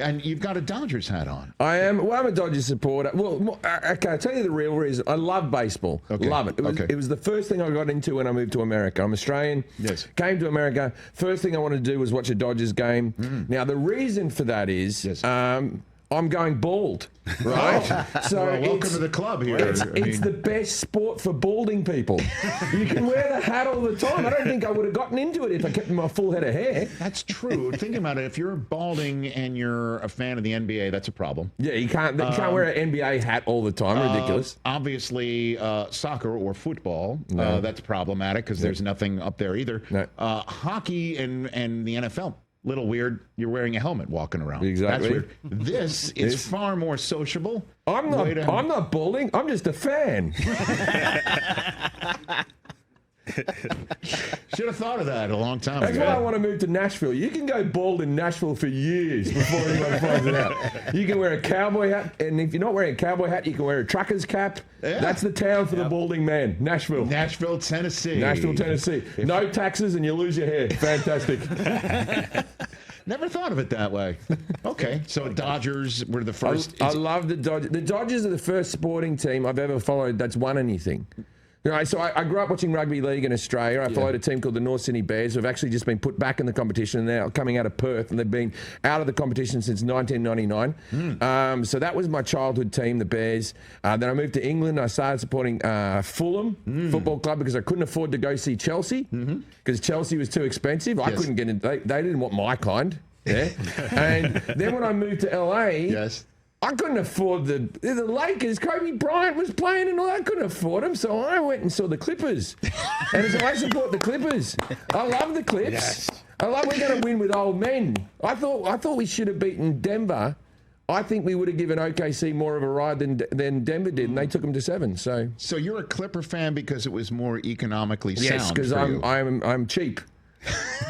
And you've got a Dodgers hat on. I am. Well, I'm a Dodgers supporter. Well, okay, I'll tell you the real reason. I love baseball. Okay. Love it. It was the first thing I got into when I moved to America. I'm Australian. Yes. Came to America. First thing I wanted to do was watch a Dodgers game. Now, the reason for that is I'm going bald, right? So welcome to the club here. It's the best sport for balding people. You can wear the hat all the time. I don't think I would have gotten into it if I kept my full head of hair. That's true. Think about it. If you're balding and you're a fan of the NBA, that's a problem. Yeah, you can't wear an NBA hat all the time. Ridiculous. Obviously, soccer or football, that's problematic because there's nothing up there either. No. Hockey and the NFL. Little weird. You're wearing a helmet walking around. Exactly. That's weird. This is far more sociable. I'm not balding. I'm just a fan. Should have thought of that a long time That's ago. why I want to move to Nashville. You can go bald in Nashville for years before anyone finds it out. You can wear a cowboy hat, and if you're not wearing a cowboy hat, you can wear a trucker's cap. Yeah. That's the town for the balding man. Nashville. Nashville, Tennessee. Nashville, Tennessee. No taxes and you lose your hair. Fantastic. Never thought of it that way. Okay, so Dodgers were the first. I love the Dodgers. The Dodgers are the first sporting team I've ever followed that's won anything. You know, so I grew up watching rugby league in Australia. I followed a team called the North Sydney Bears, who have actually just been put back in the competition now, coming out of Perth, and they've been out of the competition since 1999. So that was my childhood team, the Bears. Then I moved to England. I started supporting Fulham Football Club because I couldn't afford to go see Chelsea because Chelsea was too expensive. I couldn't get in. They didn't want my kind. Yeah. And then when I moved to LA, I couldn't afford the Lakers. Kobe Bryant was playing and all. I couldn't afford them, so I went and saw the Clippers. And so I support the Clippers. I love the Clips. Yes. We're going to win with old men. I thought we should have beaten Denver. I think we would have given OKC more of a ride than Denver did, and they took them to 7. So you're a Clipper fan because it was more economically sound. Yes, because I'm cheap.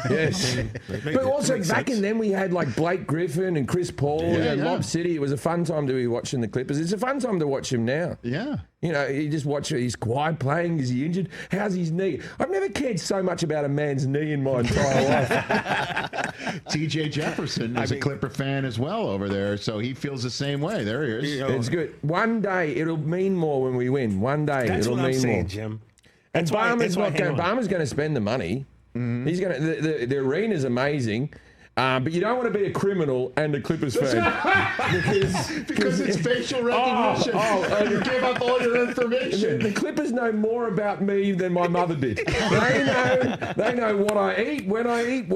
Yes, but also back in then we had like Blake Griffin and Chris Paul and Lob City. It was a fun time to be watching the Clippers. It's a fun time to watch him now. Yeah, you know, you just watch. He's quiet playing. Is he injured? How's his knee? I've never cared so much about a man's knee in my entire life. T.J. Jefferson is a Clipper fan as well over there, so he feels the same way. There he is. It's good. One day it'll mean more when we win. One day it'll mean more. Jim. And Barmer's going to spend the money. He's going to. The arena's amazing, but you don't want to be a criminal and a Clippers fan because it's facial recognition. You gave up all your information. The Clippers know more about me than my mother did. They know what I eat, when I eat,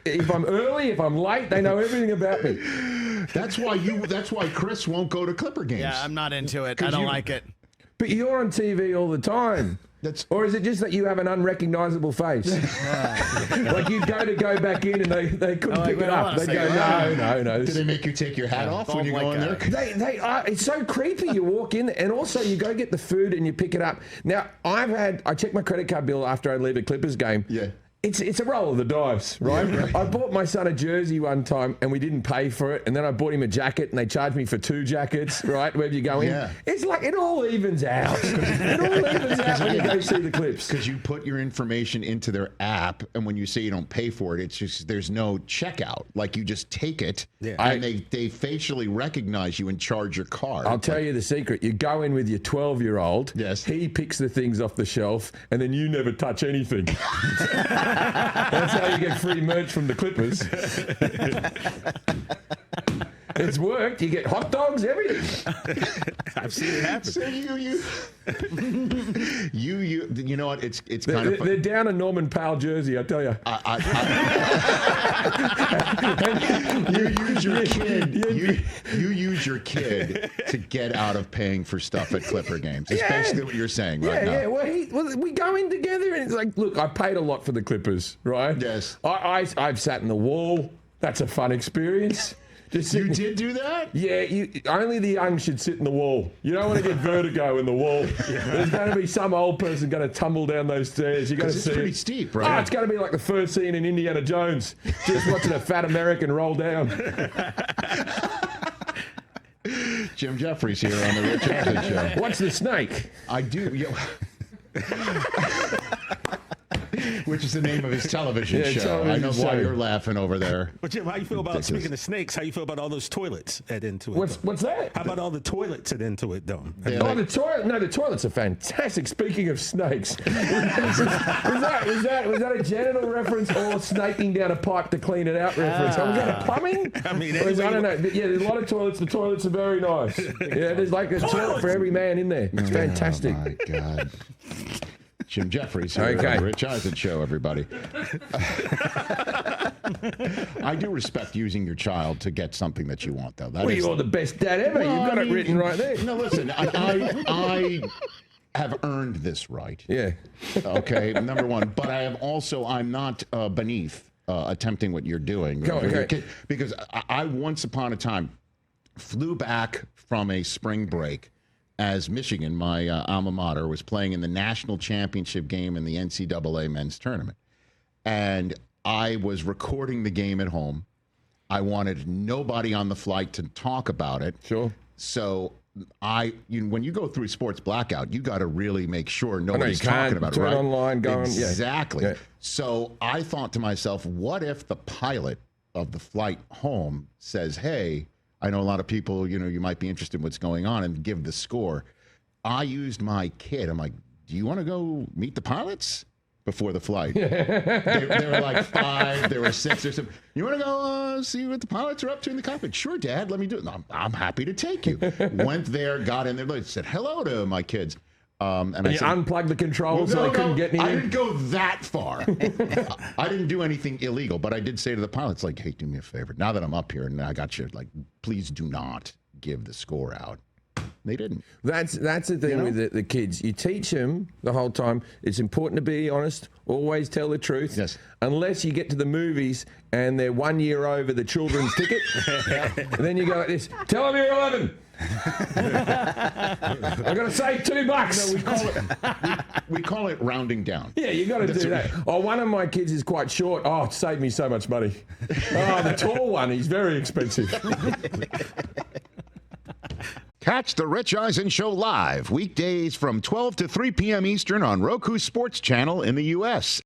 if I'm early, if I'm late. They know everything about me. That's why Chris won't go to Clipper games. Yeah, I'm not into it. I don't like it. But you're on TV all the time. Or is it just that you have an unrecognizable face? Like you go back in and they couldn't pick it up. They go, no. Do they make you take your hat off when you go in there? It's so creepy. You walk in and also you go get the food and you pick it up. Now, I check my credit card bill after I leave a Clippers game. Yeah. It's a roll of the dice, right? I bought my son a jersey one time and we didn't pay for it, and then I bought him a jacket and they charged me for 2 jackets, right? Wherever you go in. Yeah. It's like it all evens out. It all evens out when you go see the Clips. Because you put your information into their app, and when you say you don't pay for it, it's just there's no checkout. Like you just take it, and they facially recognize you and charge your card. I'll tell you the secret. You go in with your 12-year-old. Yes. He picks the things off the shelf, and then you never touch anything. That's how you get free merch from the Clippers. It's worked. You get hot dogs, everything. I've seen it happen. So you know what? It's kind of. They're down a Norman Powell jersey, I tell you. You use your kid. You use your kid to get out of paying for stuff at Clipper games. It's basically what you're saying right now. Yeah. Well, we go in together, and it's like, look, I paid a lot for the Clippers, right? Yes. I've sat in the wall. That's a fun experience. You did do that? Yeah, only the young should sit in the wall. You don't want to get vertigo in the wall. There's going to be some old person going to tumble down those stairs. You got to see it's pretty steep, right? Oh, it's going to be like the first scene in Indiana Jones, just watching a fat American roll down. Jim Jefferies here on the Rich Eisen Show. What's the snake? I do. Which is the name of his television show. television I know why show. you're laughing over there. But Jim, how you feel about, speaking of snakes, how you feel about all those toilets at Intuit? What's that? How about all the toilets at Intuit, though? The toilet. No, the toilets are fantastic. Speaking of snakes, was that a genital reference or snaking down a pipe to clean it out reference? Was that a plumbing? I mean, I don't know. Yeah, there's a lot of toilets. The toilets are very nice. Yeah, there's like a toilet for every man in there. It's fantastic. Oh, my God. Jim Jefferies here. Okay. Rich Eisen Show, everybody. I do respect using your child to get something that you want, though. Well, you're the best dad ever. You've got it written right there. No, listen, I have earned this right. Yeah. Okay, number one. But I'm not beneath attempting what you're doing. Okay. Because I once upon a time flew back from a spring break as Michigan, my alma mater, was playing in the national championship game in the NCAA men's tournament. And I was recording the game at home. I wanted nobody on the flight to talk about it. Sure. So when you go through sports blackout, you got to really make sure nobody's talking about it, right? Online, going, exactly. Yeah. So I thought to myself, what if the pilot of the flight home says, hey, I know a lot of people, you might be interested in what's going on, and give the score. I used my kid. I'm like, do you want to go meet the pilots before the flight? they were like 5, they were 6 or something. You want to go see what the pilots are up to in the cockpit? Sure, Dad, let me do it. No, I'm happy to take you. Went there, got in there, said hello to my kids. And I said, unplugged the controls so they couldn't get any. I didn't go that far. I didn't do anything illegal, but I did say to the pilots, like, hey, do me a favor. Now that I'm up here and I got you, like, please do not give the score out. They didn't. That's the thing with the kids. You teach them the whole time. It's important to be honest. Always tell the truth. Yes. Unless you get to the movies and they're 1 year over the children's ticket, and then you go like this. Tell them you're 11. I'm going to save $2. No, we call it rounding down. Yeah, you got to do that. Oh, one of my kids is quite short. Oh, it saved me so much money. Oh, the tall one, he's very expensive. Catch the Rich Eisen Show live weekdays from 12 to 3 p.m. Eastern on Roku Sports Channel in the U.S.